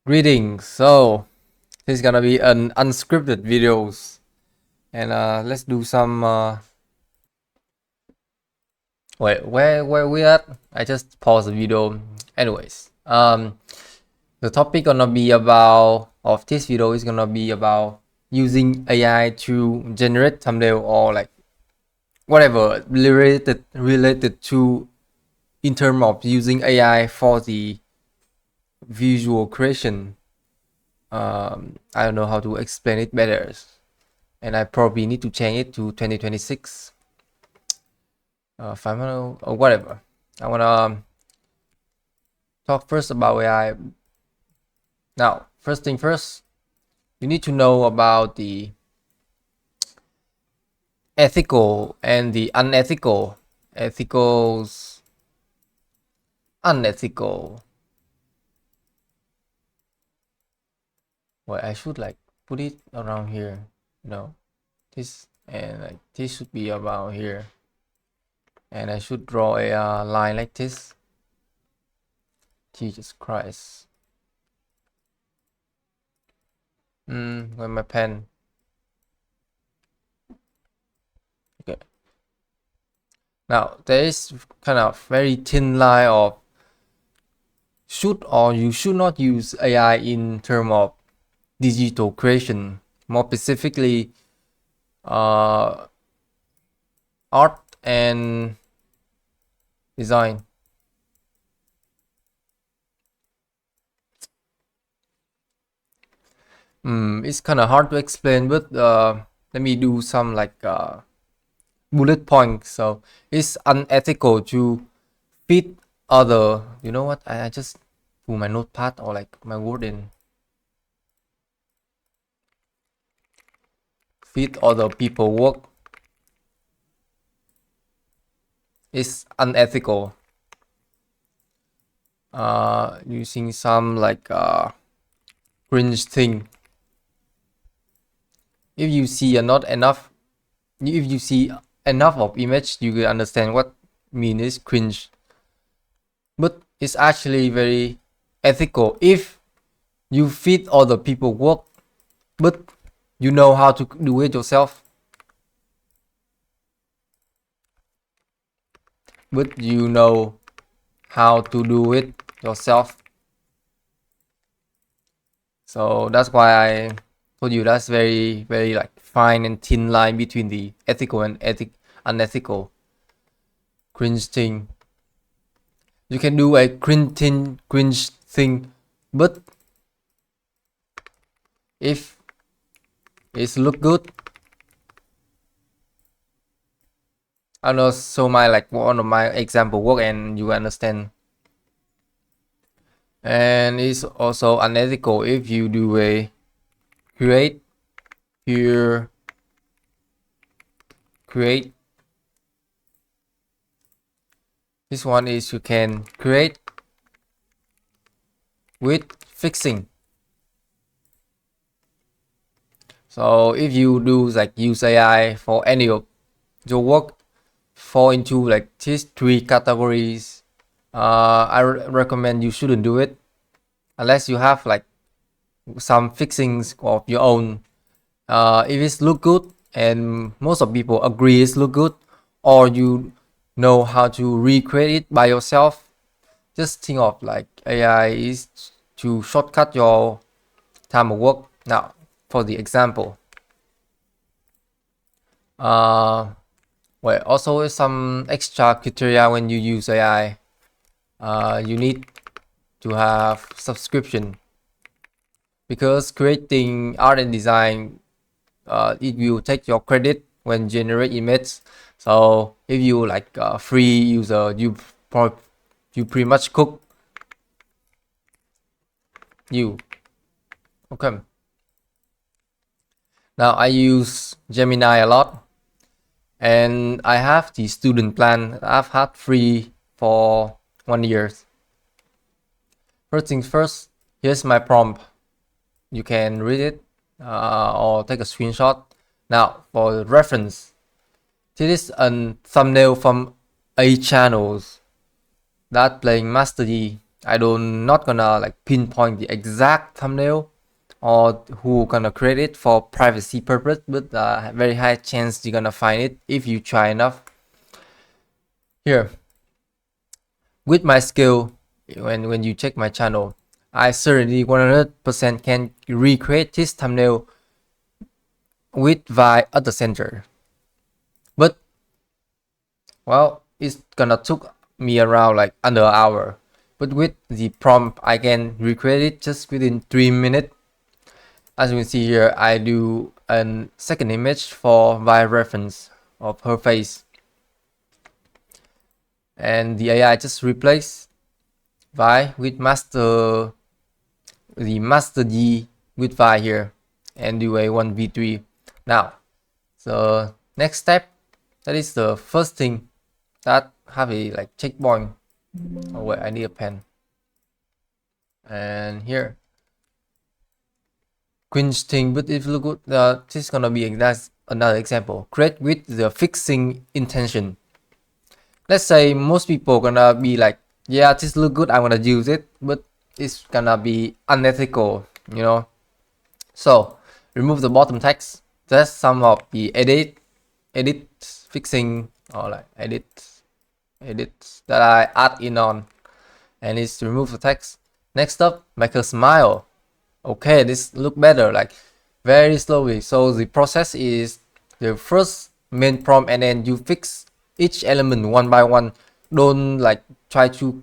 Greetings. So this is gonna be an unscripted videos, and let's do some. Wait, where we at? I just paused the video. Anyways, the topic gonna be about of this video is gonna be about using AI to generate thumbnail or like whatever related to in terms of using AI for the visual creation. I don't know how to explain it better, and I probably need to change it to 2026, 500 or whatever. I wanna talk first about AI. Now, first thing first, you need to know about the ethical and the unethical. Ethicals, unethical. Well, I should like put it around here. No, this and like this should be about here, and I should draw a line like this. Jesus Christ. Where's my pen? Okay. Now there is kind of very thin line of should or you should not use AI in terms of digital creation, more specifically art and design. It's kind of hard to explain, but let me do some like bullet points. So it's unethical to feed other. You know what? I just put my notepad or like my word in. Feed other people work is unethical. Using some like cringe thing. If you see not enough, if you see enough of image, you will understand what mean is cringe. But it's actually very ethical if you feed other people work, but you know how to do it yourself. But you know how to do it yourself. So that's why I told you that's very like fine and thin line between the ethical and unethical cringe thing. You can do a cringe thing, but if it's look good, I don't know, so my like one of my example work and you understand. And it's also unethical if you do a create here, create. This one is you can create with fixing. So if you do like use AI for any of your work, fall into like these three categories. I recommend you shouldn't do it unless you have like some fixings of your own. If it's look good and most of people agree it's look good, or you know how to recreate it by yourself, just think of like AI is to shortcut your time of work. Now for the example, well, also some extra criteria when you use AI. You need to have subscription, because creating art and design, it will take your credit when generate image. So if you like free user, you pretty much cook you. Okay. Now I use Gemini a lot, and I have the student plan. I've had free for 1 year. First things first, here's my prompt. You can read it or take a screenshot. Now for reference, this is a thumbnail from a channels that playing Master D I don't not gonna like pinpoint the exact thumbnail or who gonna create it for privacy purpose, but very high chance you're gonna find it if you try enough. Here, with my skill, when you check my channel, I certainly 100% can recreate this thumbnail with Vi at the center. But well, it's gonna took me around like under an hour. But with the prompt, I can recreate it just within 3 minutes. As you can see here, I do a second image for Vi reference of her face. And the AI just replace Vi with the master G with Vi here and do a 1v3. Now, so next step, that is the first thing that have a like checkpoint. Oh wait, I need a pen. And here, cringe thing, but if you look good, this is gonna be another example. Create with the fixing intention. Let's say most people gonna be like, yeah, this look good, I wanna use it, but it's gonna be unethical, you know. So remove the bottom text. That's some of the edit fixing or like edits that I add in on, and it's remove the text. Next up, make a smile. Okay, this look better, like very slowly. So the process is the first main prompt, and then you fix each element one by one. Don't like try to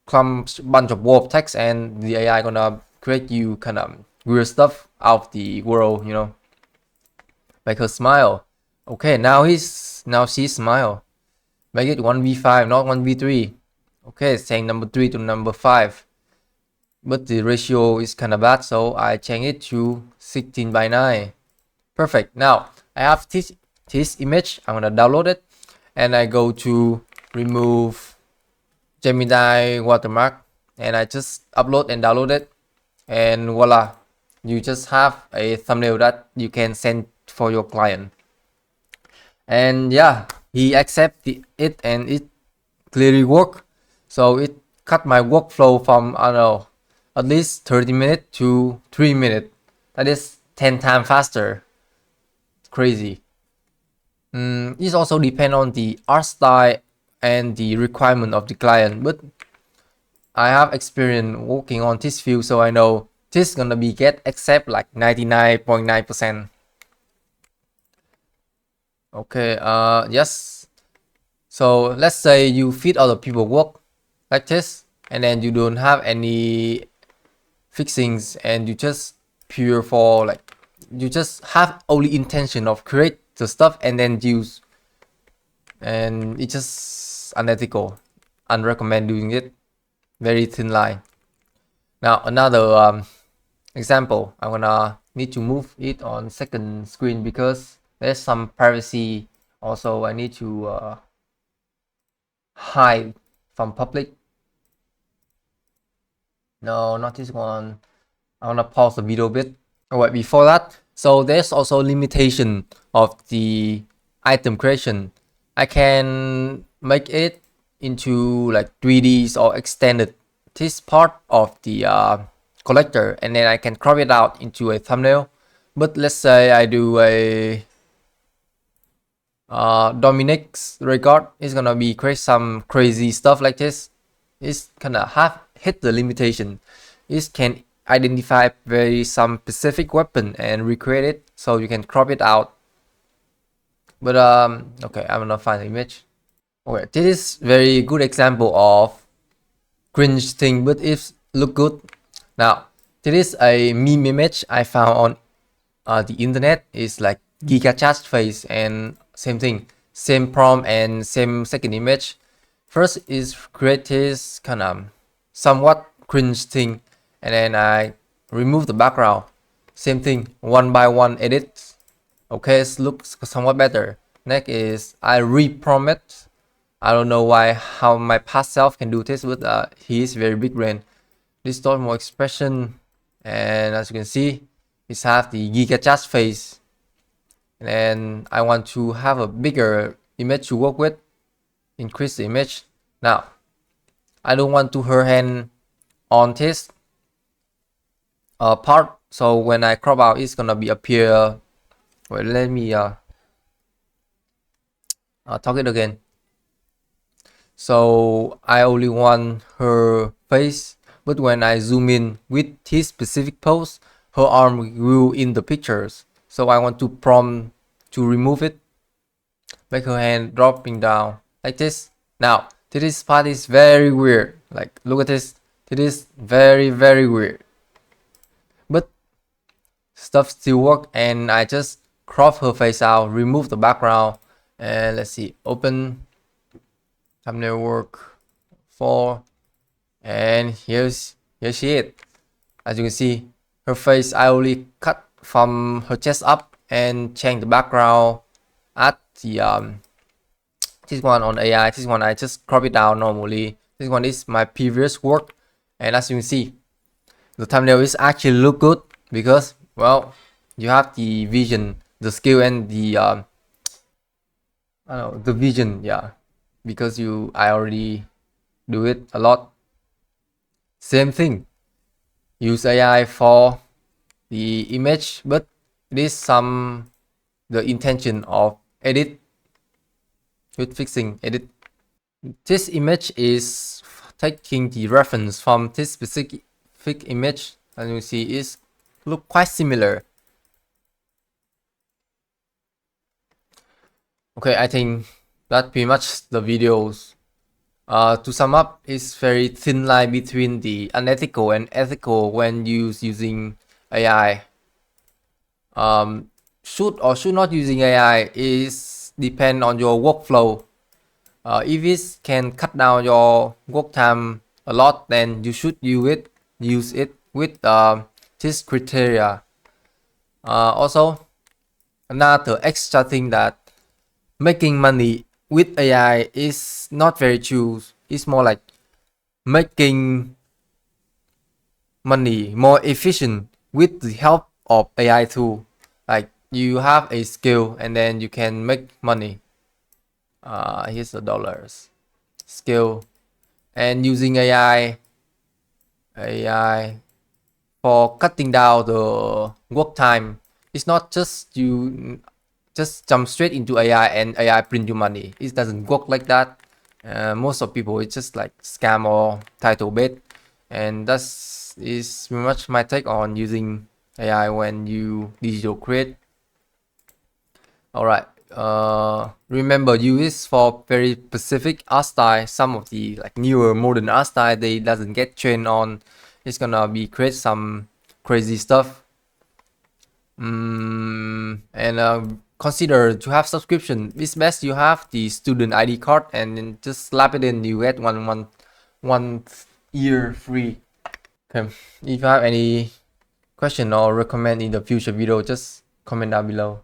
clump bunch of warp text and the AI gonna create you kind of weird stuff out of the world, you know. Make her smile. Okay, now she smile. Make it 1v5, not 1v3. Okay, saying number 3 to number 5. But the ratio is kind of bad, so I change it to 16:9. Perfect. Now I have this image. I'm gonna download it, and I go to remove Gemini watermark, and I just upload and download it, and voila, you just have a thumbnail that you can send for your client. And yeah, he accepted it, and it clearly worked. So it cut my workflow from, I don't know, at least 30 minutes to 3 minutes. That is 10 times faster. It's crazy. It also depends on the art style and the requirement of the client, but I have experience working on this field, so I know this is gonna be get accept like 99.9%. Okay, yes. So let's say you feed other people work like this, and then you don't have any fixings, and you just pure for like, you just have only intention of create the stuff and then use, and it's just unethical. Unrecommend doing it. Very thin line. Now another example, I'm gonna need to move it on second screen because there's some privacy. Also, I need to hide from public. No, not this one. I wanna pause the video a bit. Alright, before that, so there's also limitation of the item creation. I can make it into like 3Ds or extended this part of the collector, and then I can crop it out into a thumbnail. But let's say I do a Dominic's record is gonna be create some crazy stuff like this. It's kinda have hit the limitation. It can identify very some specific weapon and recreate it, so you can crop it out. But okay, I'm gonna find the image. Okay, this is very good example of cringe thing, but it look good. Now this is a meme image I found on the internet. Is like Giga Chat face, and same thing, same prompt and same second image. First is create this kind of somewhat cringe thing, and then I remove the background. Same thing, one by one edit. Okay, it looks somewhat better. Next is I reprompt it. I don't know how my past self can do this, but he is very big brain. Distort more expression, and as you can see, it's have the Giga Chat face. And then I want to have a bigger image to work with. Increase the image. Now, I don't want to her hand on this part. So when I crop out, it's gonna be appear. Wait, let me talk it again. So I only want her face, but when I zoom in with this specific pose, her arm grew in the pictures. So I want to prompt to remove it, make her hand dropping down like this. Now this part is very weird. Like, look at this. It is very weird, but stuff still work, and I just crop her face out, remove the background, and let's see, open thumbnail work 4, and here she is. As you can see, her face I only cut from her chest up and change the background at the this one on AI. This one I just crop it down normally. This one is my previous work, and as you can see, the thumbnail is actually look good because, well, you have the vision, the skill, and the I don't know, the vision, yeah, because I already do it a lot. Same thing, use AI for the image, but it is the intention of edit with fixing edit. This image is taking the reference from this specific image, and you see it's look quite similar. Okay, I think that's pretty much the videos. To sum up, it's very thin line between the unethical and ethical when using AI. Should or should not using AI is depend on your workflow. If it can cut down your work time a lot, then you should use it with this criteria. Also, another extra thing that making money with AI is not very true. It's more like making money more efficient with the help of AI tool. Like, you have a skill and then you can make money. Here's the dollars skill, and using AI for cutting down the work time. It's not just you just jump straight into AI and AI print you money. It doesn't work like that. Most of people, it's just like scam or title bait, and that's is pretty much my take on using AI when you digital create. All right. Remember, use for very specific art style. Some of the like newer modern art style, they doesn't get trained on. It's gonna be create some crazy stuff. And consider to have subscription. It's best you have the student ID card and then just slap it in. You get one year free. Okay. If you have any question or recommend in the future video, just comment down below.